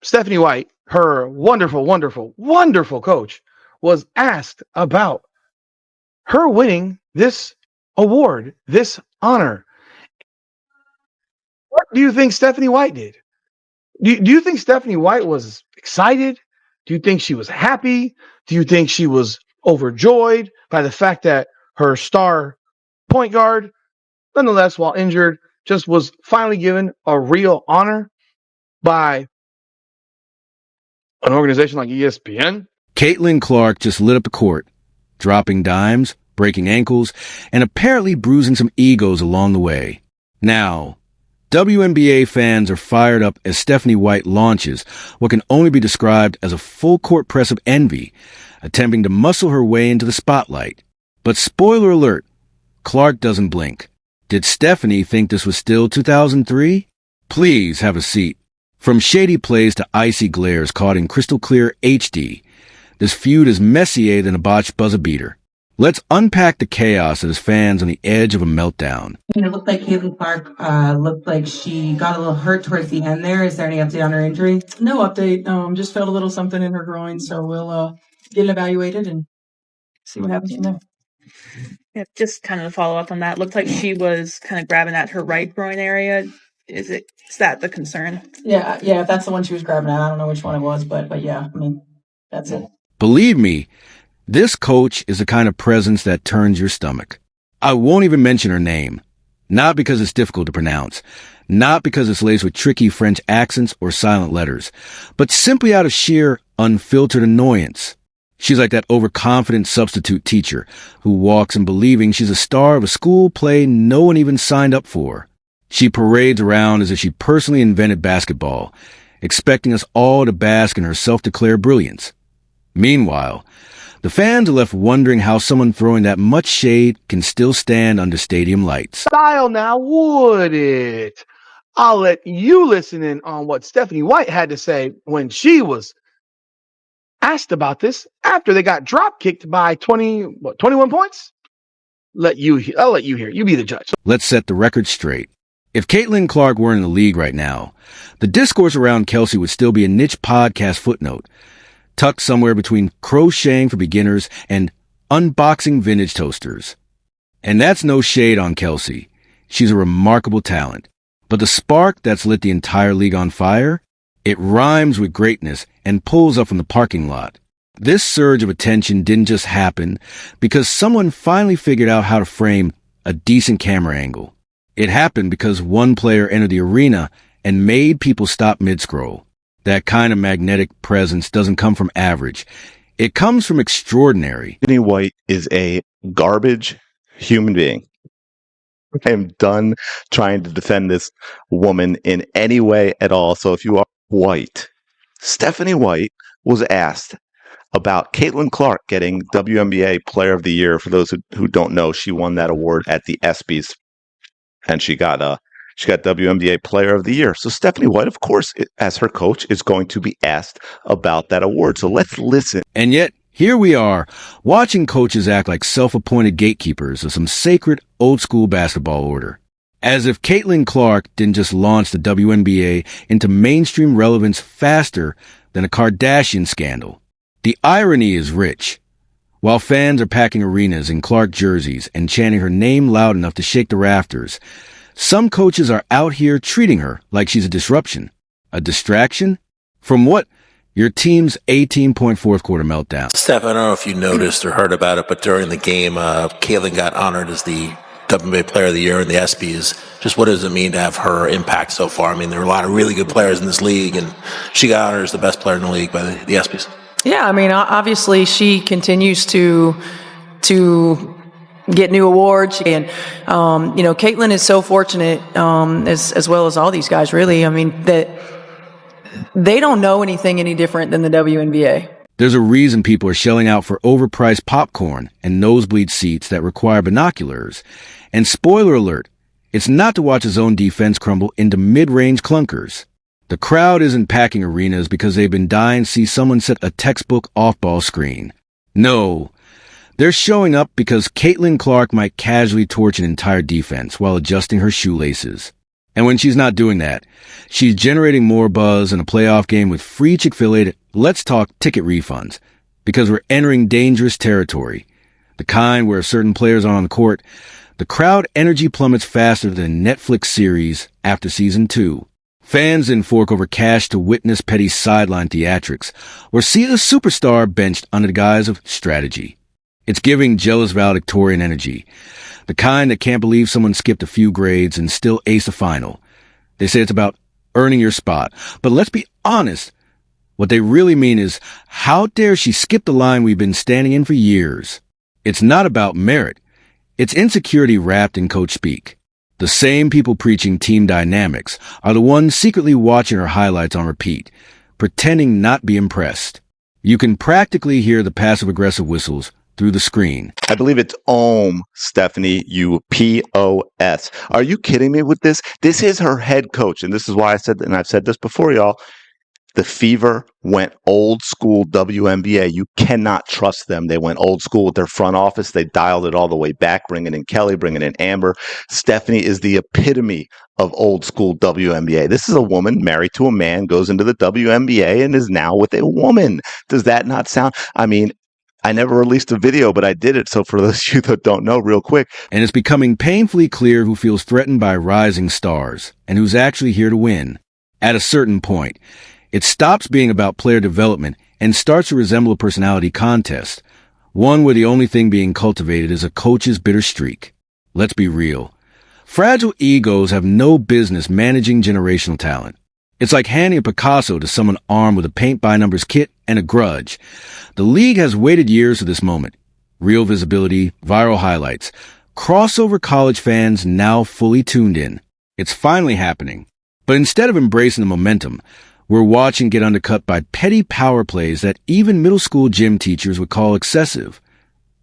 Stephanie White, her wonderful, wonderful, wonderful coach, was asked about her winning this award, this honor. What do you think Stephanie White did? Do you think Stephanie White was excited? Do you think she was happy? Do you think she was overjoyed by the fact that her star point guard, nonetheless, while injured, just was finally given a real honor by an organization like ESPN? Caitlin Clark just lit up the court, dropping dimes, breaking ankles, and apparently bruising some egos along the way. Now, WNBA fans are fired up as Stephanie White launches what can only be described as a full-court press of envy, attempting to muscle her way into the spotlight. But spoiler alert, Clark doesn't blink. Did Stephanie think this was still 2003? Please have a seat. From shady plays to icy glares caught in crystal clear HD, this feud is messier than a botched buzzer beater. Let's unpack the chaos that has fans on the edge of a meltdown. It looked like Caitlin Clark looked like she got a little hurt towards the end there. Is there any update on her injury? No update. Just felt a little something in her groin, so we'll get it evaluated and see what happens from there. Yeah, just kind of to follow up on that. Looked like she was kind of grabbing at her right groin area. Is that the concern? Yeah, if that's the one she was grabbing at. I don't know which one it was, but yeah, I mean, that's it. Believe me, this coach is the kind of presence that turns your stomach. I won't even mention her name. Not because it's difficult to pronounce, not because it's laced with tricky French accents or silent letters, but simply out of sheer, unfiltered annoyance. She's like that overconfident substitute teacher who walks in believing she's a star of a school play no one even signed up for. She parades around as if she personally invented basketball, expecting us all to bask in her self-declared brilliance. Meanwhile, the fans are left wondering how someone throwing that much shade can still stand under stadium lights. Style now, would it? I'll let you listen in on what Stephanie White had to say when she was asked about this after they got drop kicked by 21 points? I'll let you hear. You be the judge. Let's set the record straight. If Caitlin Clark weren't in the league right now, the discourse around Kelsey would still be a niche podcast footnote, tucked somewhere between crocheting for beginners and unboxing vintage toasters. And that's no shade on Kelsey. She's a remarkable talent. But the spark that's lit the entire league on fire, it rhymes with greatness and pulls up from the parking lot. This surge of attention didn't just happen because someone finally figured out how to frame a decent camera angle. It happened because one player entered the arena and made people stop mid-scroll. That kind of magnetic presence doesn't come from average. It comes from extraordinary. Stephanie White is a garbage human being. I am done trying to defend this woman in any way at all. So if you are white, Stephanie White was asked about Caitlin Clark getting WNBA Player of the Year. For those who don't know, she won that award at the ESPYs, and she got WNBA Player of the Year. So Stephanie White, of course, as her coach, is going to be asked about that award. So let's listen. And yet, here we are, watching coaches act like self-appointed gatekeepers of some sacred old-school basketball order. As if Caitlin Clark didn't just launch the WNBA into mainstream relevance faster than a Kardashian scandal. The irony is rich. While fans are packing arenas in Clark jerseys and chanting her name loud enough to shake the rafters, some coaches are out here treating her like she's a disruption. A distraction? From what? Your team's 18-point fourth-quarter meltdown. Steph, I don't know if you noticed or heard about it, but during the game, Caitlin got honored as the WNBA Player of the Year in the ESPYs. Just what does it mean to have her impact so far? I mean, there are a lot of really good players in this league, and she got honored as the best player in the league by the ESPYs. Yeah, I mean, obviously she continues to get new awards, and Caitlin is so fortunate, as well as all these guys, really. I mean, that they don't know anything any different than the WNBA. There's a reason people are shelling out for overpriced popcorn and nosebleed seats that require binoculars. And spoiler alert, it's not to watch his own defense crumble into mid-range clunkers. The crowd isn't packing arenas because they've been dying to see someone set a textbook off-ball screen. No, they're showing up because Caitlin Clark might casually torch an entire defense while adjusting her shoelaces. And when she's not doing that, she's generating more buzz in a playoff game with free Chick-fil-A Let's Talk ticket refunds, because we're entering dangerous territory. The kind where certain players are on the court, the crowd energy plummets faster than Netflix series after season 2. Fans then fork over cash to witness petty sideline theatrics or see a superstar benched under the guise of strategy. It's giving jealous valedictorian energy, the kind that can't believe someone skipped a few grades and still aced a final. They say it's about earning your spot, but let's be honest. What they really mean is, how dare she skip the line we've been standing in for years? It's not about merit. It's insecurity wrapped in coach speak. The same people preaching team dynamics are the ones secretly watching her highlights on repeat, pretending not to be impressed. You can practically hear the passive-aggressive whistles through the screen. I believe it's OM, Stephanie, UPOS. Are you kidding me with this? This is her head coach. And this is why I said, and I've said this before, y'all, the Fever went old school WNBA. You cannot trust them. They went old school with their front office. They dialed it all the way back, bringing in Kelly, bringing in Amber. Stephanie is the epitome of old school WNBA. This is a woman married to a man, goes into the WNBA, and is now with a woman. Does that not sound? I mean, I never released a video, but I did it. So for those of you that don't know, real quick. And it's becoming painfully clear who feels threatened by rising stars and who's actually here to win. At a certain point, it stops being about player development and starts to resemble a personality contest, one where the only thing being cultivated is a coach's bitter streak. Let's be real. Fragile egos have no business managing generational talent. It's like handing a Picasso to someone armed with a paint-by-numbers kit and a grudge. The league has waited years for this moment. Real visibility, viral highlights, crossover college fans now fully tuned in. It's finally happening. But instead of embracing the momentum, we're watching get undercut by petty power plays that even middle school gym teachers would call excessive.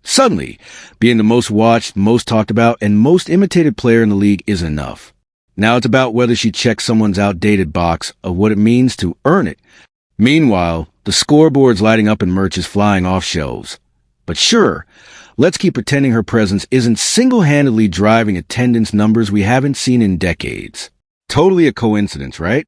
Suddenly, being the most watched, most talked about, and most imitated player in the league isn't enough. Now it's about whether she checks someone's outdated box of what it means to earn it. Meanwhile, the scoreboard's lighting up and merch is flying off shelves. But sure, let's keep pretending her presence isn't single-handedly driving attendance numbers we haven't seen in decades. Totally a coincidence, right?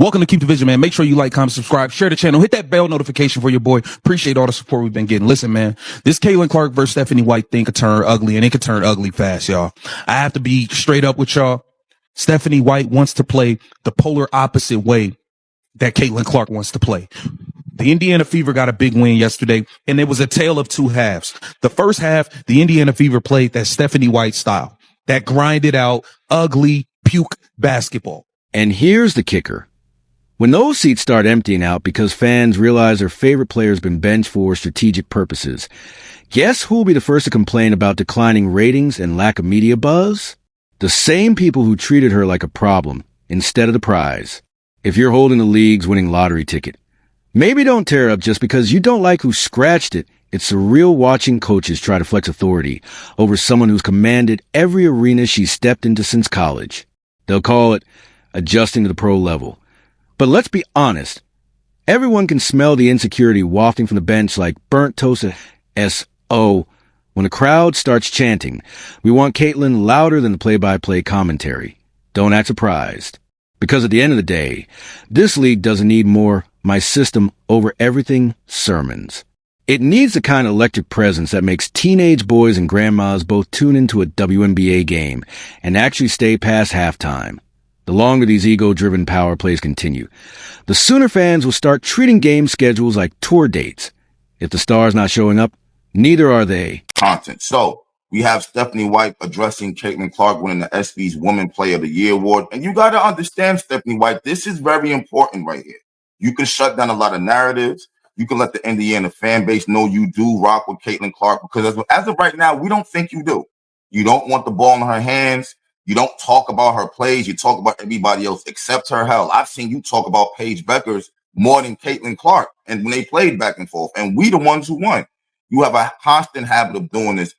Welcome to Keep the Vision, man. Make sure you like, comment, subscribe, share the channel, hit that bell notification for your boy. Appreciate all the support we've been getting. Listen, man, this Caitlin Clark versus Stephanie White thing could turn ugly, and it could turn ugly fast, y'all. I have to be straight up with y'all. Stephanie White wants to play the polar opposite way that Caitlin Clark wants to play. The Indiana Fever got a big win yesterday, and it was a tale of two halves. The first half, the Indiana Fever played that Stephanie White style, that grinded out, ugly, puke basketball. And here's the kicker. When those seats start emptying out because fans realize their favorite player's been benched for strategic purposes, guess who will be the first to complain about declining ratings and lack of media buzz? The same people who treated her like a problem instead of the prize. If you're holding the league's winning lottery ticket, maybe don't tear up just because you don't like who scratched it. It's surreal watching coaches try to flex authority over someone who's commanded every arena she's stepped into since college. They'll call it adjusting to the pro level. But let's be honest. Everyone can smell the insecurity wafting from the bench like burnt toast at S.O. When the crowd starts chanting, we want Caitlin louder than the play-by-play commentary. Don't act surprised. Because at the end of the day, this league doesn't need more my system over everything sermons. It needs the kind of electric presence that makes teenage boys and grandmas both tune into a WNBA game and actually stay past halftime. The longer these ego-driven power plays continue, the sooner fans will start treating game schedules like tour dates. If the star's not showing up, neither are they. Content. So we have Stephanie White addressing Caitlin Clark winning the ESPY's Women Player of the Year award. And you got to understand, Stephanie White, this is very important right here. You can shut down a lot of narratives. You can let the Indiana fan base know you do rock with Caitlin Clark, because as of right now, we don't think you do. You don't want the ball in her hands. You don't talk about her plays. You talk about everybody else except her. Hell, I've seen you talk about Paige Beckers more than Caitlin Clark, and when they played back and forth, and we the ones who won. You have a constant habit of doing this.